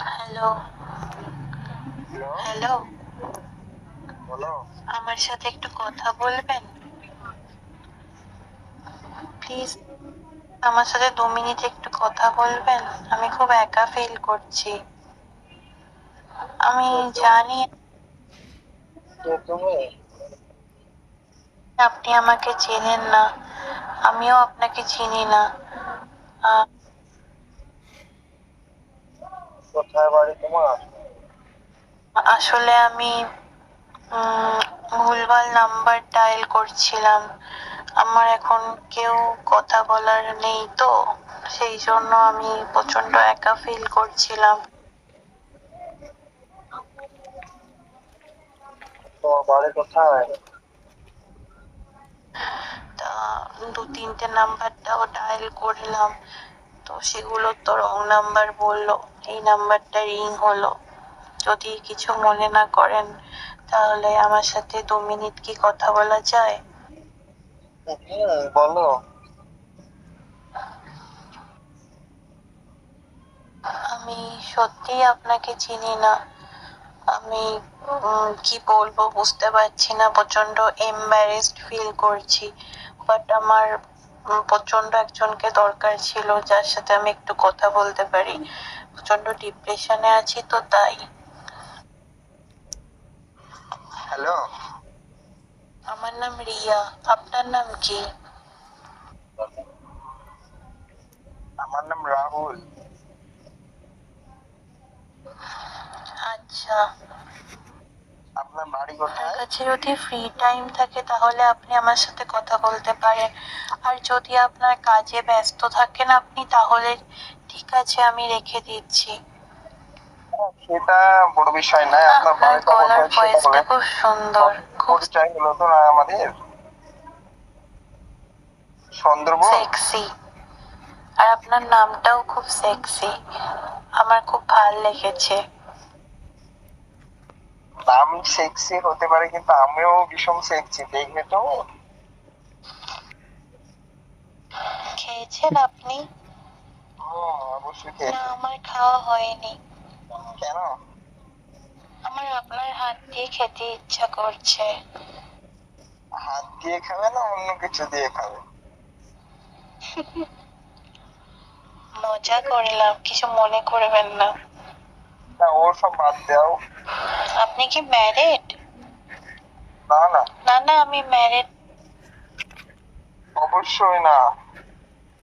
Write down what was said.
Hello. Hello, hello, বলো। আমার সাথে একটু কথা বলবেন প্লিজ? আমার সাথে 2 মিনিট একটু কথা বলবেন? আমি খুব একা ফিল করছি। আমি কে তুমি? জানি কে তুমি? আপনি আমাকে চেনেন না, আমিও আপনাকে চিনি না। আহ, কোথায় বাড়ি তোমার? আসলে আমি ভুলভাল নাম্বার ডায়াল করছিলাম। আমার এখন কেউ কথা বলার নেই, তো সেই জন্য আমি প্রচন্ড একা ফিল করছিলাম। তোমার বাড়ি কোথায়? তা 2-3টে নাম্বারটাও ডায়াল করলাম, তো সেগুলো তো রং নাম্বার বললো। এই নাম্বারটা রিং হলো। যদি কিছু মনে না করেন, তাহলে আমার সাথে 2 মিনিট কি কথা বলা যায়? বলো। আমি সত্যি আপনাকে চিনি না। আমি কি বলবো বুঝতে পারছি না, প্রচন্ড এম্বারেসড ফিল করছি। বাট আমার প্রচন্ড একজনকে দরকার ছিল যার সাথে আমি একটু কথা বলতে পারি। প্রচন্ড ডিপ্রেশনে আছি, তো তাই। হ্যালো, আমার নাম রিয়া। আপনার নাম কি? আমার নাম রাহুল। আচ্ছা, আপনার বাড়ি আপনার কোথায়? কাছে যদি ফ্রি টাইম থাকে তাহলে আপনি আমার সাথে কথা বলতে পারেন। আর যদি আপনার কাজে ব্যস্ত থাকেন আপনি, তাহলে ঠিক আছে, আমি রেখে দিচ্ছি। সেটা বড় বিষয় নয়। আপনার আপনার বাড়িটা গলার কোথায় সেটা ভয়েসটা বলেন। খুব সুন্দর, খুব পরিচয় হলো তো না আমাদের? সুন্দরবন। সেক্সি। আর আপনার নামটাও খুব সেক্সি, আমার খুব ভাল লেগেছে। নাম সেক্সি হতে পারে, কিন্তু আমিও ভীষণ সেক্সি, দেখবে তো। খেয়েছেন আপনি? অবশ্যই না, খেয়েছি। আমার খাওয়া হয়নি। কেন? আমার আপনার হাত দিয়ে খেতে ইচ্ছা করছে। হাত দিয়ে খাবে না অন্য কিছু দিয়ে খাবে? মজা করলাম, কিছু মনে করবেন না। না, ওর সব বাদ দাও। আপনি কি ম্যারিড? না না, না না, আমি ম্যারিড। অবশ্যই না।